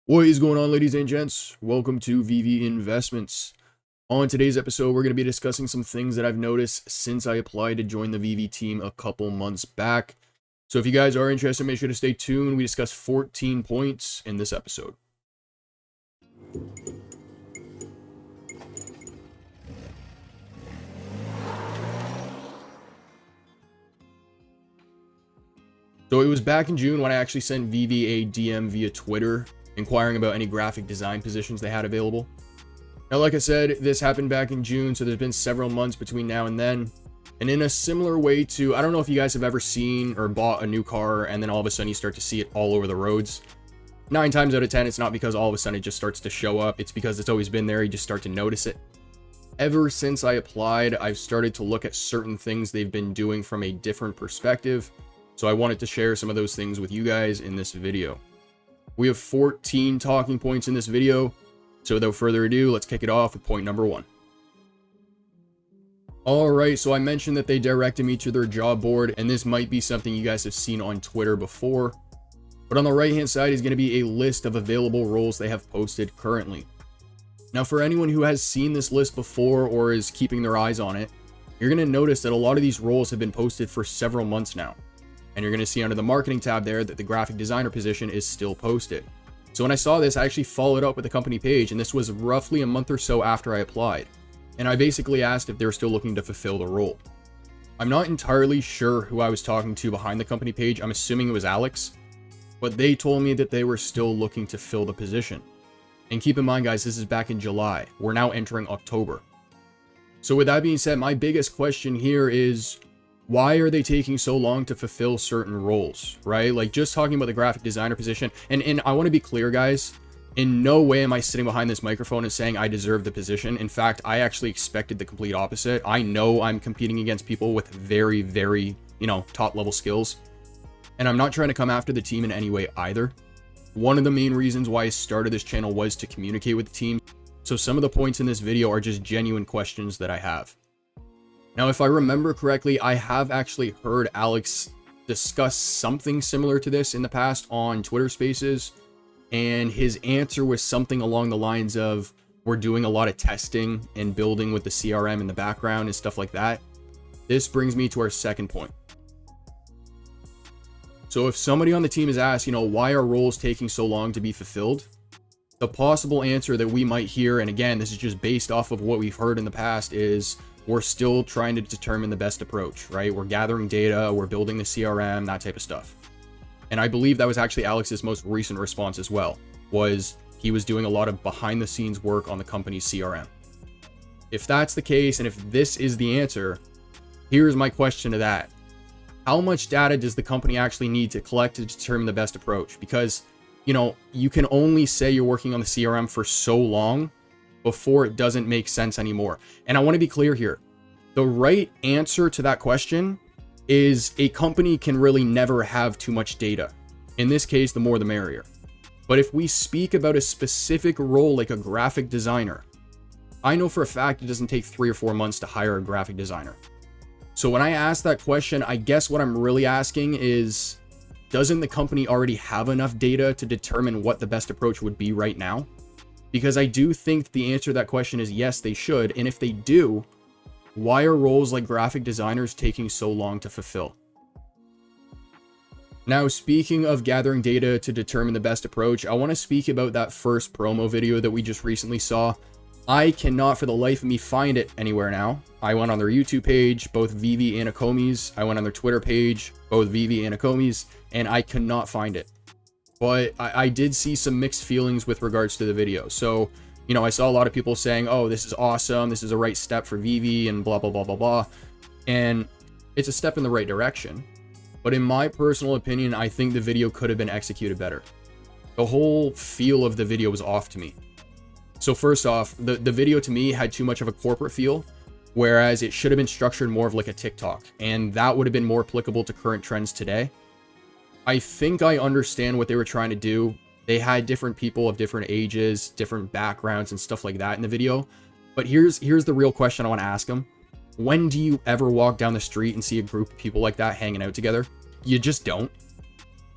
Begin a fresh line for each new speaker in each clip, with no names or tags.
What is going on, ladies and gents? Welcome to VeVe Investments. On today's episode, we're going to be discussing some things that I've noticed since I applied to join the VeVe team a couple months back. So if you guys are interested, make sure to stay tuned. We discuss 14 points in this episode. So it was back in June when I actually sent VeVe a DM via Twitter, inquiring about any graphic design positions they had available. Now, like I said, this happened back in June, so there's been several months between now and then. And in a similar way to, I don't know if you guys have ever seen or bought a new car and then all of a sudden you start to see it all over the roads. 9 times out of 10, it's not because all of a sudden it just starts to show up. It's because it's always been there. You just start to notice it. Ever since I applied, I've started to look at certain things they've been doing from a different perspective. So I wanted to share some of those things with you guys in this video. We have 14 talking points in this video. So without further ado, let's kick it off with point number 1. Alright, so I mentioned that they directed me to their job board, and this might be something you guys have seen on Twitter before. But on the right hand side is going to be a list of available roles they have posted currently. Now for anyone who has seen this list before or is keeping their eyes on it, you're going to notice that a lot of these roles have been posted for several months now. And you're going to see under the marketing tab there that the graphic designer position is still posted. So when I saw this, I actually followed up with the company page, and this was roughly a month or so after I applied. And I basically asked if they were still looking to fulfill the role. I'm not entirely sure who I was talking to behind the company page. I'm assuming it was Alex, but they told me that they were still looking to fill the position. And keep in mind, guys, this is back in July. We're now entering October. So with that being said, my biggest question here is, why are they taking so long to fulfill certain roles, right? Like just talking about the graphic designer position. And I want to be clear, guys, in no way am I sitting behind this microphone and saying I deserve the position. In fact, I actually expected the complete opposite. I know I'm competing against people with very, very, top level skills. And I'm not trying to come after the team in any way either. One of the main reasons why I started this channel was to communicate with the team. So some of the points in this video are just genuine questions that I have. Now, if I remember correctly, I have actually heard Alex discuss something similar to this in the past on Twitter Spaces, and his answer was something along the lines of, we're doing a lot of testing and building with the CRM in the background and stuff like that. This brings me to our second point. So if somebody on the team is asked, why are roles taking so long to be fulfilled? The possible answer that we might hear, and again, this is just based off of what we've heard in the past, is we're still trying to determine the best approach, right? We're gathering data, we're building the CRM, that type of stuff. And I believe that was actually Alex's most recent response as well, was he was doing a lot of behind the scenes work on the company's CRM. If that's the case, and if this is the answer, here's my question to that. How much data does the company actually need to collect to determine the best approach? Because, you can only say you're working on the CRM for so long before it doesn't make sense anymore. And I want to be clear here. The right answer to that question is a company can really never have too much data. In this case, the more the merrier. But if we speak about a specific role like a graphic designer, I know for a fact it doesn't take 3 or 4 months to hire a graphic designer. So when I ask that question, I guess what I'm really asking is, doesn't the company already have enough data to determine what the best approach would be right now? Because I do think the answer to that question is yes, they should. And if they do, why are roles like graphic designers taking so long to fulfill? Now, speaking of gathering data to determine the best approach, I want to speak about that first promo video that we just recently saw. I cannot for the life of me find it anywhere now. I went on their YouTube page, both VeVe and Akomi's. I went on their Twitter page, both VeVe and Akomi's, and I cannot find it. But I did see some mixed feelings with regards to the video. So, I saw a lot of people saying, oh, this is awesome. This is a right step for VeVe and blah, blah, blah, blah, blah. And it's a step in the right direction. But in my personal opinion, I think the video could have been executed better. The whole feel of the video was off to me. So first off, the video to me had too much of a corporate feel, whereas it should have been structured more of like a TikTok. And that would have been more applicable to current trends today. I think I understand what they were trying to do. They had different people of different ages, different backgrounds and stuff like that in the video. But here's the real question I want to ask them. When do you ever walk down the street and see a group of people like that hanging out together? You just don't.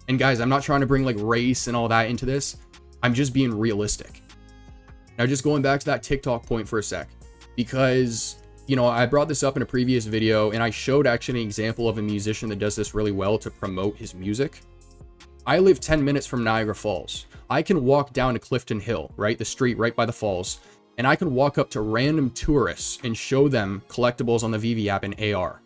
And guys, I'm not trying to bring like race and all that into this. I'm just being realistic. Now, just going back to that TikTok point for a sec, because, you know, I brought this up in a previous video and I showed actually an example of a musician that does this really well to promote his music. I live 10 minutes from Niagara Falls. I can walk down to Clifton Hill, right? The street right by the falls. And I can walk up to random tourists and show them collectibles on the VeVe app in AR.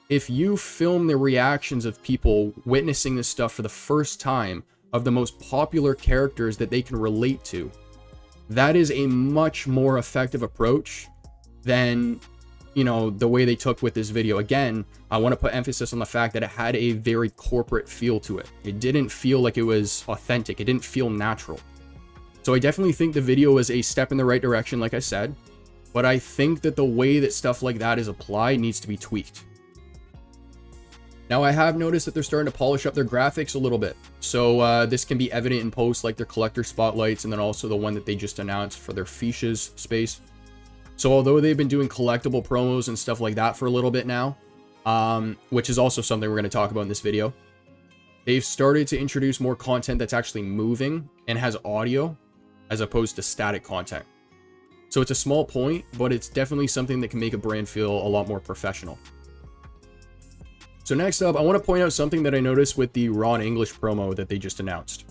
If you film the reactions of people witnessing this stuff for the first time of the most popular characters that they can relate to, that is a much more effective approach than, you know, the way they took with this video. Again, I want to put emphasis on the fact that it had a very corporate feel to it. It didn't feel like it was authentic. It didn't feel natural. So I definitely think the video was a step in the right direction, like I said, but I think that the way that stuff like that is applied needs to be tweaked. Now, I have noticed that they're starting to polish up their graphics a little bit. So this can be evident in posts like their collector spotlights and then also the one that they just announced for their fiches space. So although they've been doing collectible promos and stuff like that for a little bit now, which is also something we're going to talk about in this video, they've started to introduce more content that's actually moving and has audio as opposed to static content. So it's a small point, but it's definitely something that can make a brand feel a lot more professional. So next up, I want to point out something that I noticed with the Ron English promo that they just announced.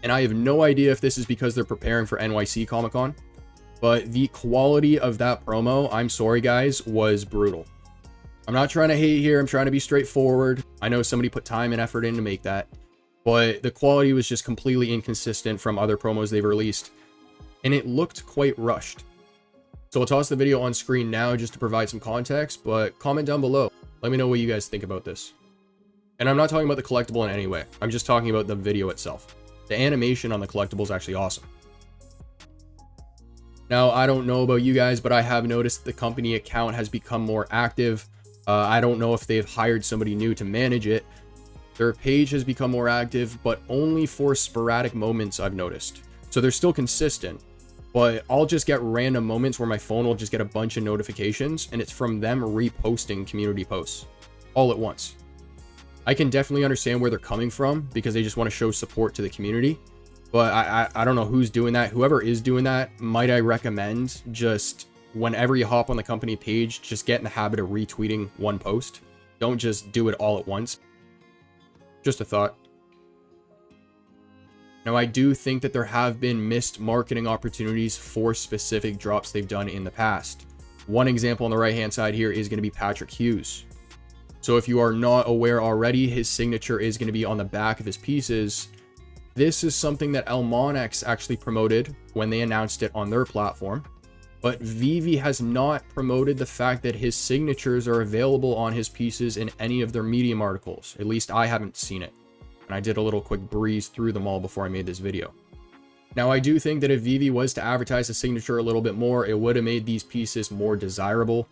And I have no idea if this is because they're preparing for NYC Comic-Con, but the quality of that promo, I'm sorry guys, was brutal. I'm not trying to hate here, I'm trying to be straightforward. I know somebody put time and effort in to make that, but the quality was just completely inconsistent from other promos they've released, and it looked quite rushed. So I'll toss the video on screen now just to provide some context, but comment down below. Let me know what you guys think about this. And I'm not talking about the collectible in any way. I'm just talking about the video itself. The animation on the collectible is actually awesome. Now, I don't know about you guys, but I have noticed the company account has become more active. I don't know if they've hired somebody new to manage it. Their page has become more active, but only for sporadic moments I've noticed. So they're still consistent, but I'll just get random moments where my phone will just get a bunch of notifications and it's from them reposting community posts all at once. I can definitely understand where they're coming from because they just want to show support to the community, but I don't know who's doing that. Whoever is doing that, might I recommend just whenever you hop on the company page, just get in the habit of retweeting one post. Don't just do it all at once. Just a thought. Now, I do think that there have been missed marketing opportunities for specific drops they've done in the past. One example on the right-hand side here is going to be Patrick Hughes. So if you are not aware already, his signature is going to be on the back of his pieces. This is something that Almonex actually promoted when they announced it on their platform. But VeVe has not promoted the fact that his signatures are available on his pieces in any of their Medium articles. At least I haven't seen it. And I did a little quick breeze through them all before I made this video. Now, I do think that if VeVe was to advertise the signature a little bit more, it would have made these pieces more desirable.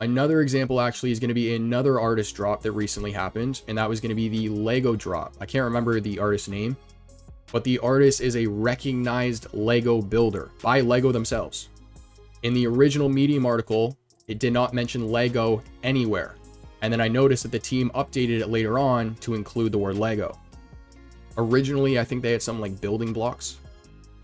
Another example actually is going to be another artist drop that recently happened, and that was going to be the Lego drop. I can't remember the artist's name, but the artist is a recognized Lego builder by Lego themselves. In the original Medium article, it did not mention Lego anywhere. And then I noticed that the team updated it later on to include the word Lego. Originally, I think they had something like building blocks,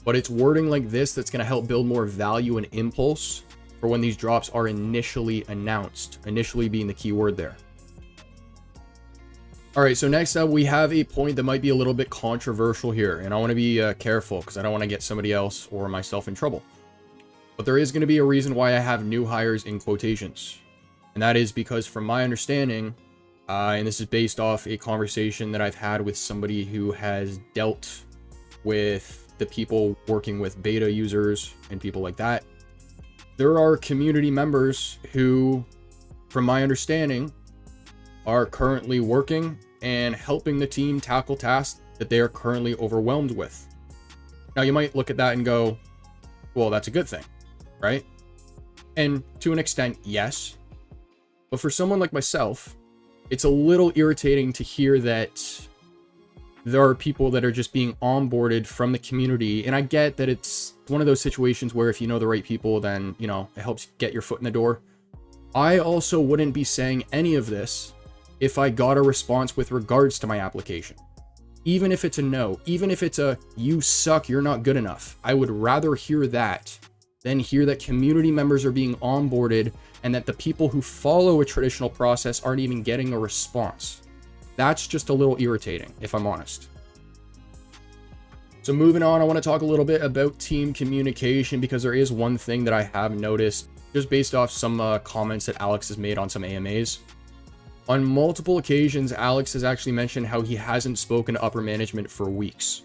but it's wording like this that's going to help build more value and impulse for when these drops are initially announced, initially being the key word there. All right, so next up, we have a point that might be a little bit controversial here, and I want to be careful because I don't want to get somebody else or myself in trouble. But there is going to be a reason why I have new hires in quotations. And that is because from my understanding, and this is based off a conversation that I've had with somebody who has dealt with the people working with beta users and people like that, there are community members who, from my understanding, are currently working and helping the team tackle tasks that they are currently overwhelmed with. Now, you might look at that and go, well, that's a good thing, right? And to an extent, yes. But for someone like myself, it's a little irritating to hear that there are people that are just being onboarded from the community. And I get that it's one of those situations where if you know the right people, then, you know, it helps get your foot in the door. I also wouldn't be saying any of this if I got a response with regards to my application. Even if it's a no, even if it's a you suck, you're not good enough, I would rather hear that than hear that community members are being onboarded and that the people who follow a traditional process aren't even getting a response. That's just a little irritating, if I'm honest. So moving on, I want to talk a little bit about team communication, because there is one thing that I have noticed just based off some comments that Alex has made on some AMAs. On multiple occasions, Alex has actually mentioned how he hasn't spoken to upper management for weeks.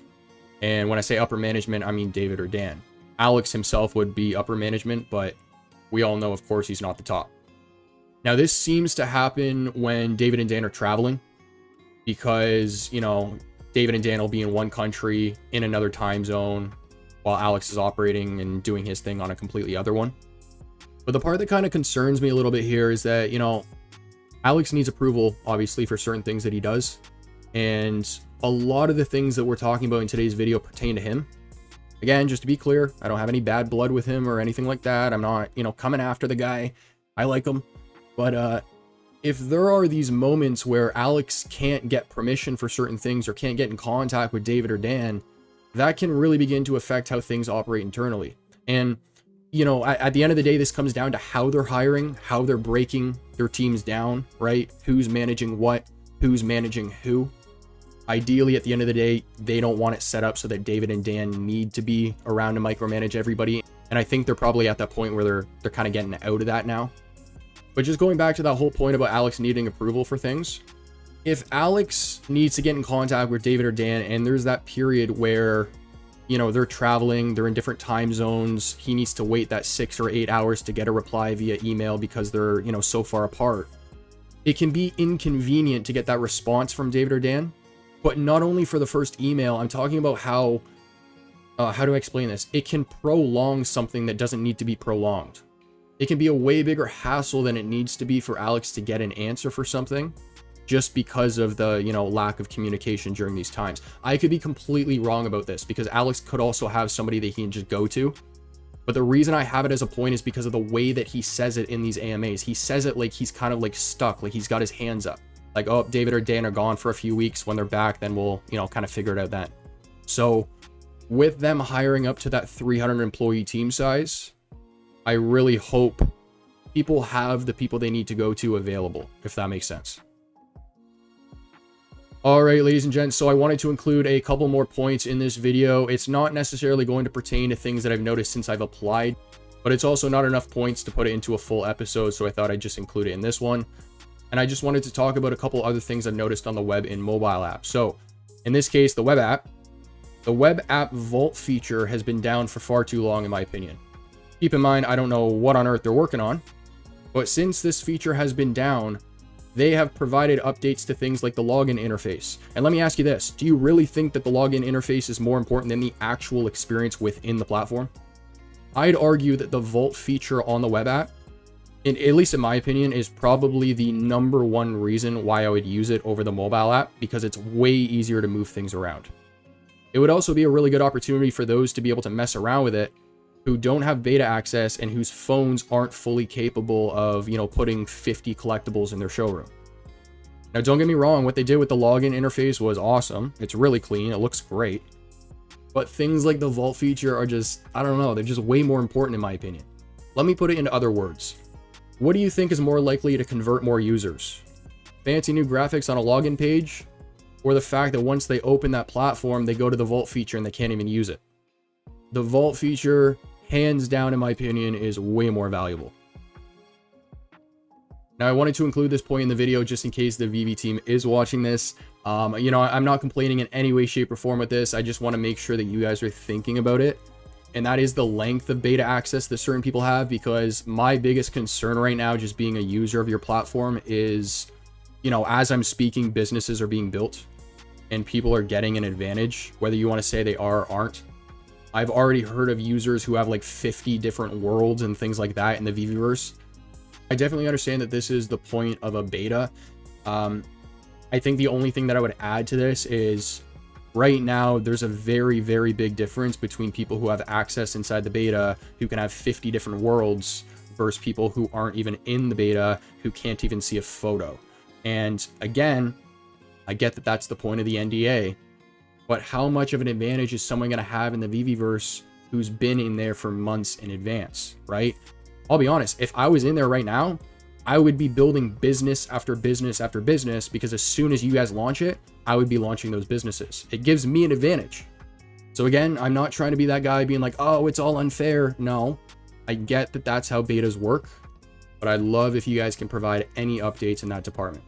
And when I say upper management, I mean David or Dan. Alex himself would be upper management, but we all know, of course, he's not the top. Now, this seems to happen when David and Dan are traveling, because, you know, David and Dan will be in one country in another time zone while Alex is operating and doing his thing on a completely other one. But the part that kind of concerns me a little bit here is that, you know, Alex needs approval, obviously, for certain things that he does. And a lot of the things that we're talking about in today's video pertain to him. Again, just to be clear, I don't have any bad blood with him or anything like that. I'm not, you know, coming after the guy. I like him. But if there are these moments where Alex can't get permission for certain things or can't get in contact with David or Dan, that can really begin to affect how things operate internally. And, you know, at the end of the day, this comes down to how they're hiring, how they're breaking their teams down, right? Who's managing what, who's managing who. Ideally, at the end of the day, they don't want it set up so that David and Dan need to be around to micromanage everybody. And I think they're probably at that point where they're kind of getting out of that now. But just going back to that whole point about Alex needing approval for things, if Alex needs to get in contact with David or Dan, and there's that period where, you know, they're traveling, they're in different time zones, he needs to wait that 6 or 8 hours to get a reply via email because they're, you know, so far apart, it can be inconvenient to get that response from David or Dan. But not only for the first email, I'm talking about how do I explain this? It can prolong something that doesn't need to be prolonged. It can be a way bigger hassle than it needs to be for Alex to get an answer for something, just because of the, you know, lack of communication during these times. I could be completely wrong about this, because Alex could also have somebody that he can just go to. But the reason I have it as a point is because of the way that he says it in these AMAs. He says it like he's kind of like stuck, like he's got his hands up. Like, oh, David or Dan are gone for a few weeks. When they're back, then we'll, you know, kind of figure it out then. So with them hiring up to that 300 employee team size, I really hope people have the people they need to go to available, if that makes sense. All right, ladies and gents, so I wanted to include a couple more points in this video. It's not necessarily going to pertain to things that I've noticed since I've applied, but it's also not enough points to put it into a full episode, so I thought I'd just include it in this one. And I just wanted to talk about a couple other things I've noticed on the web and mobile app. So in this case, the web app vault feature has been down for far too long, in my opinion. Keep in mind, I don't know what on earth they're working on, but since this feature has been down, they have provided updates to things like the login interface. And let me ask you this, do you really think that the login interface is more important than the actual experience within the platform? I'd argue that the vault feature on the web app, at least in my opinion, is probably the #1 reason why I would use it over the mobile app, because it's way easier to move things around. It would also be a really good opportunity for those to be able to mess around with it who don't have beta access and whose phones aren't fully capable of, you know, putting 50 collectibles in their showroom. Now, don't get me wrong, what they did with the login interface was awesome. It's really clean, it looks great. But things like the vault feature are just, I don't know, they're just way more important in my opinion. Let me put it into other words. What do you think is more likely to convert more users? Fancy new graphics on a login page, or the fact that once they open that platform, they go to the vault feature and they can't even use it? The vault feature, hands down, in my opinion, is way more valuable. Now, I wanted to include this point in the video just in case the VeVe team is watching this. You know, I'm not complaining in any way, shape, or form with this. I just want to make sure that you guys are thinking about it. And that is the length of beta access that certain people have, because my biggest concern right now, just being a user of your platform, is, you know, as I'm speaking, businesses are being built and people are getting an advantage, whether you want to say they are or aren't. I've already heard of users who have like 50 different worlds and things like that in the VeVeverse. I definitely understand that this is the point of a beta. I think the only thing that I would add to this is, right now, there's a very, very big difference between people who have access inside the beta, who can have 50 different worlds, versus people who aren't even in the beta, who can't even see a photo. And again, I get that that's the point of the NDA, but how much of an advantage is someone going to have in the VeVeverse who's been in there for months in advance, right? I'll be honest, if I was in there right now, I would be building business after business after business, because as soon as you guys launch it, I would be launching those businesses. It gives me an advantage. So again, I'm not trying to be that guy being like, oh, it's all unfair. No, I get that that's how betas work, but I'd love if you guys can provide any updates in that department.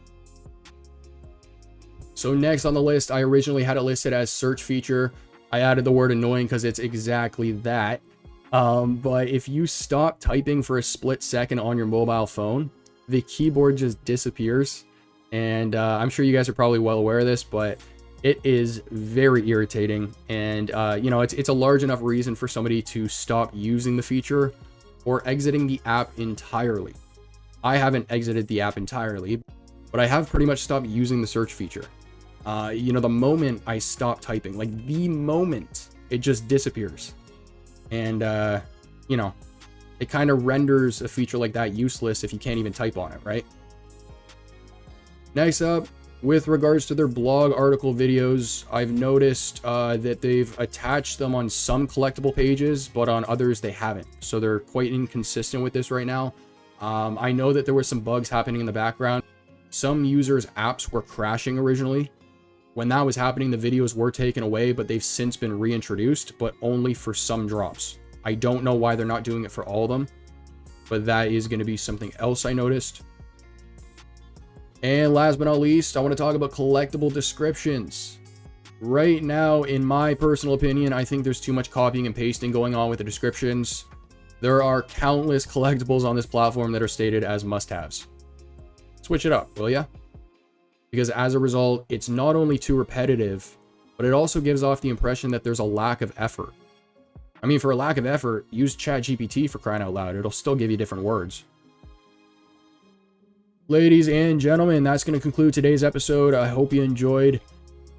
So next on the list, I originally had it listed as search feature. I added the word annoying because it's exactly that. But if you stop typing for a split second on your mobile phone, the keyboard just disappears. And I'm sure you guys are probably well aware of this, but it is very irritating. And you know, it's a large enough reason for somebody to stop using the feature or exiting the app entirely. I haven't exited the app entirely, but I have pretty much stopped using the search feature. You know, the moment I stop typing, like the moment, it just disappears. And, you know, it kind of renders a feature like that useless if you can't even type on it, right? Next up, with regards to their blog article videos, I've noticed that they've attached them on some collectible pages, but on others they haven't. So they're quite inconsistent with this right now. I know that there were some bugs happening in the background. Some users' apps were crashing originally. When that was happening, the videos were taken away, but they've since been reintroduced, but only for some drops. I don't know why they're not doing it for all of them, but that is going to be something else I noticed. And last but not least, I want to talk about collectible descriptions. Right now, in my personal opinion, I think there's too much copying and pasting going on with the descriptions. There are countless collectibles on this platform that are stated as must-haves. Switch it up, will ya? Because as a result, it's not only too repetitive, but it also gives off the impression that there's a lack of effort. I mean, for a lack of effort, use ChatGPT for crying out loud. It'll still give you different words. Ladies and gentlemen, that's going to conclude today's episode. I hope you enjoyed.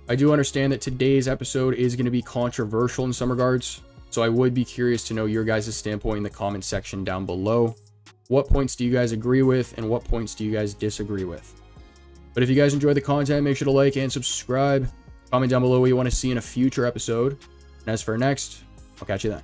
I do understand that today's episode is going to be controversial in some regards, so I would be curious to know your guys' standpoint in the comment section down below. What points do you guys agree with, and what points do you guys disagree with? But if you guys enjoy the content, make sure to like and subscribe. Comment down below what you want to see in a future episode. And as for next, I'll catch you then.